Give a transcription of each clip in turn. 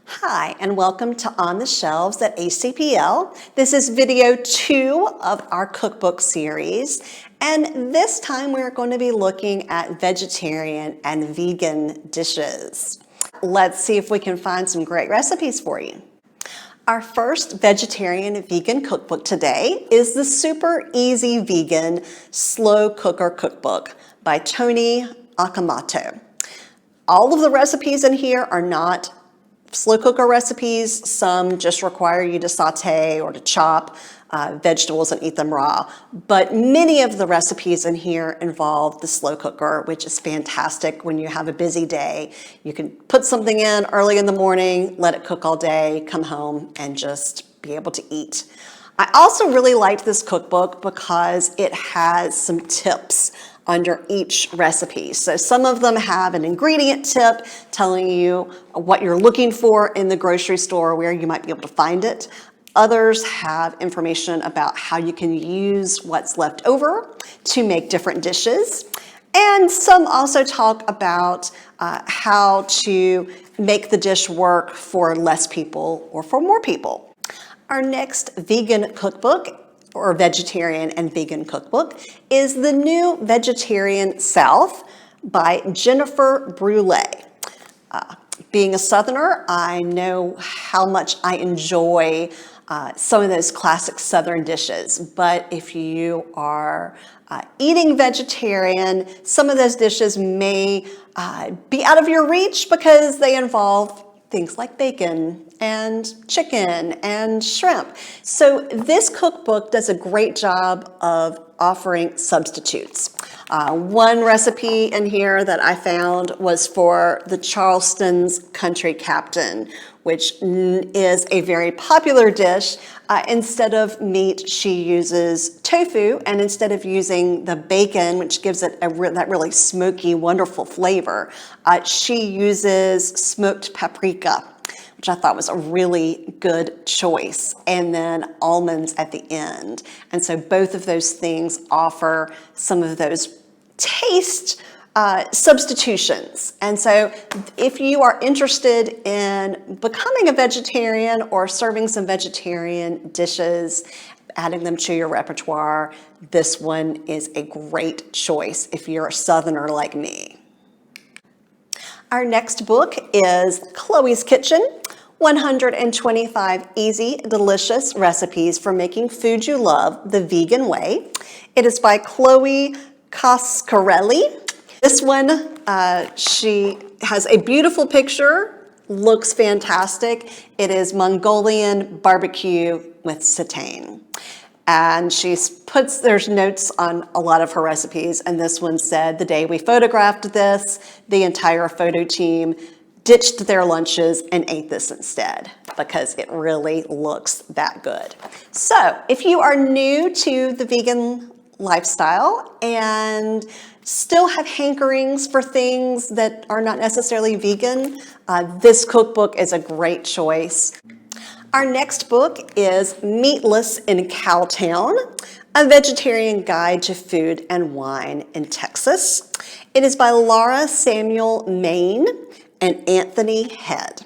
Hi, and welcome to On the Shelves at ACPL. This is video 2 of our cookbook series, and this time we're going to be looking at vegetarian and vegan dishes. Let's see if we can find some great recipes for you. Our first vegetarian and vegan cookbook today is the Super Easy Vegan Slow Cooker Cookbook by Toni Okamoto. All of the recipes in here are not slow cooker recipes. Some just require you to saute or to chop vegetables and eat them raw. But many of the recipes in here involve the slow cooker, which is fantastic when you have a busy day. You can put something in early in the morning, let it cook all day, come home and just be able to eat. I also really liked this cookbook because it has some tips under each recipe. So some of them have an ingredient tip telling you what you're looking for in the grocery store, where you might be able to find it. Others have information about how you can use what's left over to make different dishes. And some also talk about how to make the dish work for less people or for more people. Our next vegan cookbook, or vegetarian and vegan cookbook, is the New Vegetarian South by Jennifer Brulé. Being a Southerner, I know how much I enjoy some of those classic Southern dishes, but if you are eating vegetarian, some of those dishes may be out of your reach because they involve things like bacon and chicken and shrimp. So this cookbook does a great job of offering substitutes. One recipe in here that I found was for the Charleston's Country Captain, which is a very popular dish. Instead of meat, she uses tofu, and instead of using the bacon, which gives it that really smoky, wonderful flavor, she uses smoked paprika, which I thought was a really good choice, and then almonds at the end. And so both of those things offer some of those taste substitutions. And so if you are interested in becoming a vegetarian or serving some vegetarian dishes, adding them to your repertoire, this one is a great choice if you're a Southerner like me. Our next book is Chloe's Kitchen, 125 easy, delicious recipes for making food you love the vegan way. It is by Chloe Coscarelli. This one, she has a beautiful picture, looks fantastic. It is Mongolian barbecue with seitan. And there's notes on a lot of her recipes, and this one said, the day we photographed this, the entire photo team ditched their lunches and ate this instead, because it really looks that good. So if you are new to the vegan lifestyle and still have hankerings for things that are not necessarily vegan, this cookbook is a great choice. Our next book is Meatless in Cowtown, a vegetarian guide to food and wine in Texas. It is by Laura Samuel Meyn and Anthony Head.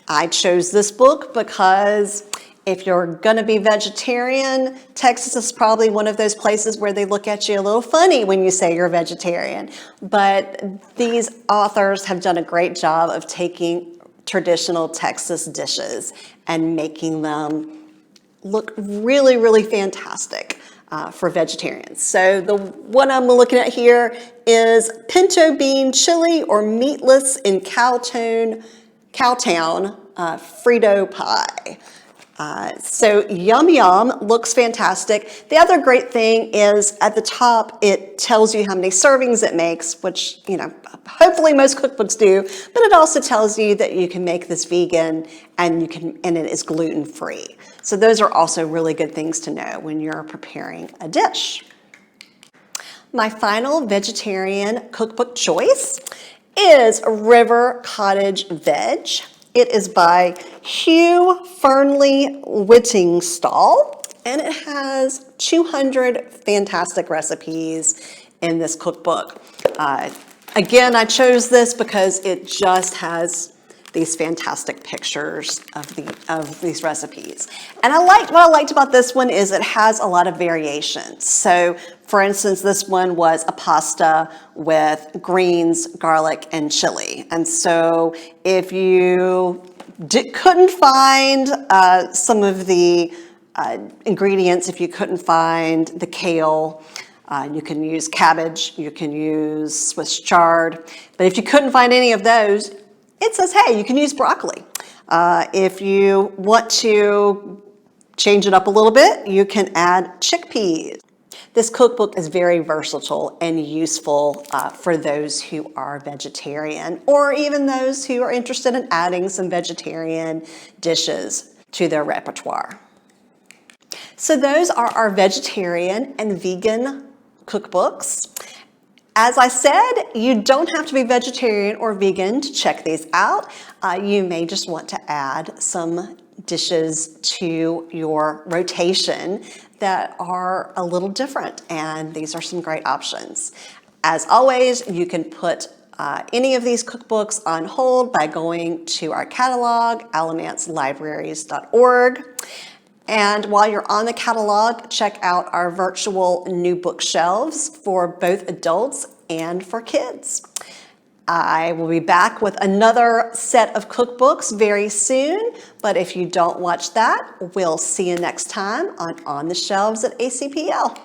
I chose this book because if you're gonna be vegetarian, Texas is probably one of those places where they look at you a little funny when you say you're vegetarian. But these authors have done a great job of taking traditional Texas dishes and making them look really, really fantastic for vegetarians. So the one I'm looking at here is pinto bean chili or meatless in Cowtown Frito pie. So yum yum, looks fantastic. The other great thing is at the top, it tells you how many servings it makes, which, you know, hopefully most cookbooks do, but it also tells you that you can make this vegan and it is gluten-free. So those are also really good things to know when you're preparing a dish. My final vegetarian cookbook choice is River Cottage Veg. It is by Hugh Fearnley-Whittingstall, and it has 200 fantastic recipes in this cookbook. Again, I chose this because it just has these fantastic pictures of these recipes. And what I liked about this one is it has a lot of variations. So for instance, this one was a pasta with greens, garlic, and chili. And so if you couldn't find some of the ingredients, if you couldn't find the kale, you can use cabbage, you can use Swiss chard, but if you couldn't find any of those, it says, hey, you can use broccoli. If you want to change it up a little bit, you can add chickpeas. This cookbook is very versatile and useful for those who are vegetarian, or even those who are interested in adding some vegetarian dishes to their repertoire. So those are our vegetarian and vegan cookbooks. As I said, you don't have to be vegetarian or vegan to check these out. You may just want to add some dishes to your rotation that are a little different, and these are some great options. As always, you can put any of these cookbooks on hold by going to our catalog, alamantslibraries.org. And while you're on the catalog, check out our virtual new bookshelves for both adults and for kids. I will be back with another set of cookbooks very soon, but if you don't watch that, we'll see you next time on the Shelves at ACPL.